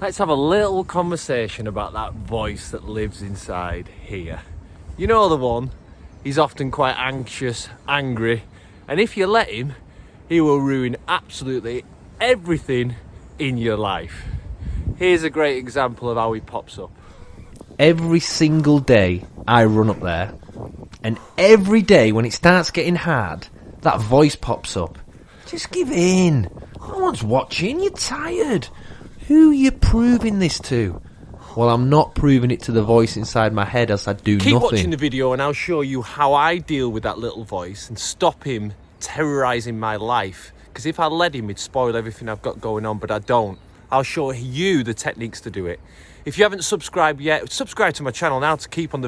Let's have a little conversation about that voice that lives inside here. You know the one? He's often quite anxious, angry, and if you let him, he will ruin absolutely everything in your life. Here's a great example of how he pops up. Every single day I run up there, and every day when it starts getting hard, that voice pops up. Just give in. No one's watching, you're tired. Who are you proving this to? Well, I'm not proving it to the voice inside my head, as I do nothing. Keep watching the video and I'll show you how I deal with that little voice and stop him terrorising my life. Because if I let him, it'd spoil everything I've got going on, but I don't. I'll show you the techniques to do it. If you haven't subscribed yet, subscribe to my channel now to keep up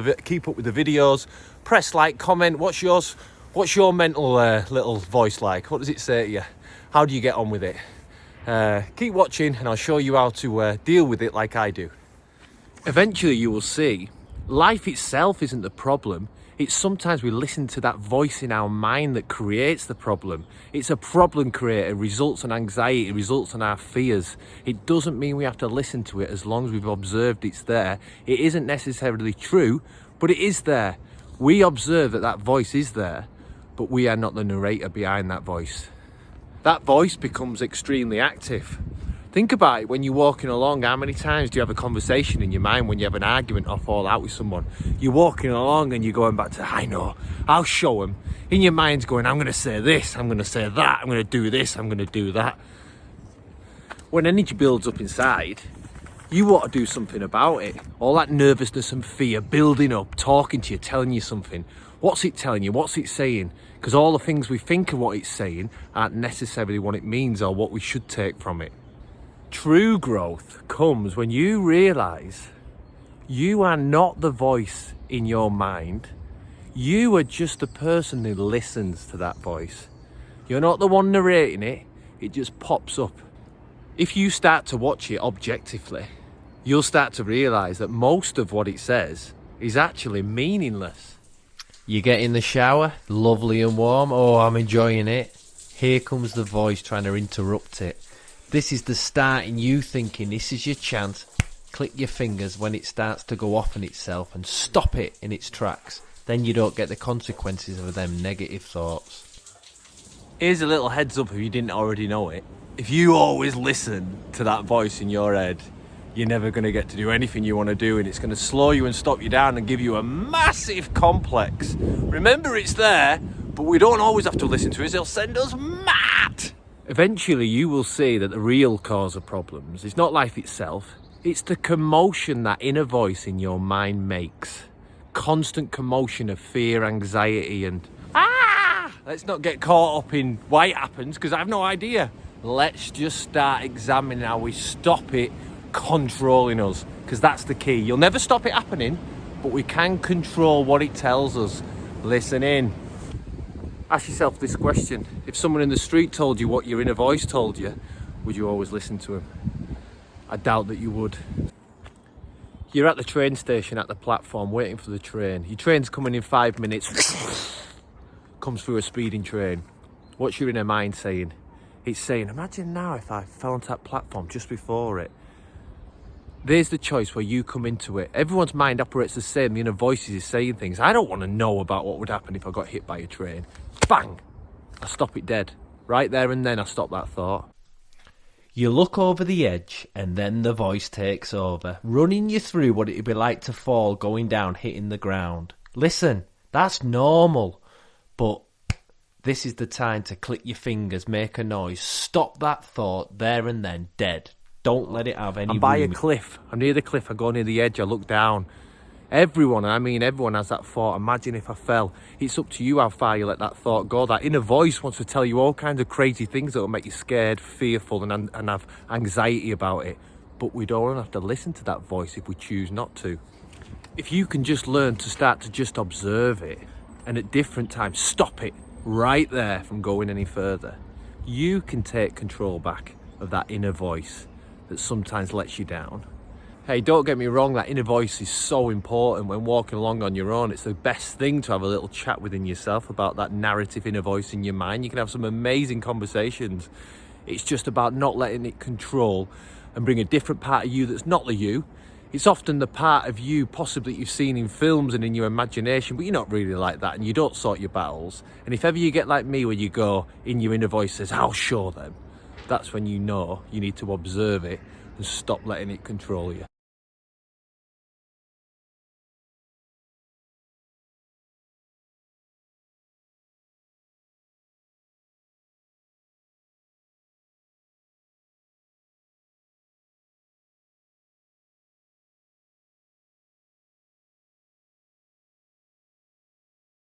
with the videos. Press like, comment. What's yours? What's your mental little voice like? What does it say to you? How do you get on with it? Keep watching and I'll show you how to deal with it like I do. Eventually you will see life itself isn't the problem. It's sometimes we listen to that voice in our mind that creates the problem. It's a problem creator, results in anxiety, results in our fears. It doesn't mean we have to listen to it as long as we've observed it's there. It isn't necessarily true, but it is there. We observe that that voice is there, but we are not the narrator behind that voice. That voice becomes extremely active. Think about it when you're walking along. How many times do you have a conversation in your mind when you have an argument or fall out with someone? You're walking along and you're going back to, I know, I'll show them. In your mind's going, I'm going to say this, I'm going to say that, I'm going to do this, I'm going to do that. When energy builds up inside, you want to do something about it. All that nervousness and fear building up, talking to you, telling you something. What's it telling you? What's it saying? Because all the things we think of what it's saying aren't necessarily what it means or what we should take from it. True growth comes when you realise you are not the voice in your mind. You are just the person who listens to that voice. You're not the one narrating it, it just pops up. If you start to watch it objectively, you'll start to realise that most of what it says is actually meaningless. You get in the shower, lovely and warm. Oh, I'm enjoying it. Here comes the voice trying to interrupt it. This is the start in you thinking this is your chance. Click your fingers when it starts to go off on itself and stop it in its tracks. Then you don't get the consequences of them negative thoughts. Here's a little heads up if you didn't already know it. If you always listen to that voice in your head, you're never going to get to do anything you want to do, and it's going to slow you and stop you down and give you a massive complex. Remember, it's there, but we don't always have to listen to it. It'll send us mad. Eventually, you will see that the real cause of problems is not life itself. It's the commotion that inner voice in your mind makes. Constant commotion of fear, anxiety, and let's not get caught up in why it happens, because I have no idea. Let's just start examining how we stop it controlling us, because that's the key. You'll never stop it happening, but we can control what it tells us. Listen in. Ask yourself this question. If someone in the street told you what your inner voice told you, would you always listen to him? I doubt that you would. You're at the train station at the platform waiting for the train. Your train's coming in 5 minutes. Comes through a speeding train. What's your inner mind saying? It's saying, imagine now if I fell onto that platform just before it. There's the choice where you come into it. Everyone's mind operates the same. The inner voices is saying things. I don't want to know about what would happen if I got hit by a train. Bang! I stop it dead. Right there and then I stop that thought. You look over the edge and then the voice takes over, running you through what it'd be like to fall, going down, hitting the ground. Listen, that's normal. But this is the time to click your fingers, make a noise, stop that thought there and then, dead. Don't let it have any I'm by room. a cliff. I'm near the cliff. I go near the edge. I look down. Everyone, I mean everyone, has that thought. Imagine if I fell. It's up to you how far you let that thought go. That inner voice wants to tell you all kinds of crazy things that will make you scared, fearful, and have anxiety about it. But we don't have to listen to that voice if we choose not to. If you can just learn to start to just observe it, and at different times stop it right there from going any further, you can take control back of that inner voice that sometimes lets you down. Hey, don't get me wrong, that inner voice is so important when walking along on your own. It's the best thing to have a little chat within yourself about that narrative inner voice in your mind. You can have some amazing conversations. It's just about not letting it control and bring a different part of you that's not the you. It's often the part of you possibly you've seen in films and in your imagination, but you're not really like that and you don't sort your battles. And if ever you get like me where you go in your inner voice says, I'll show them, that's when you know you need to observe it and stop letting it control you.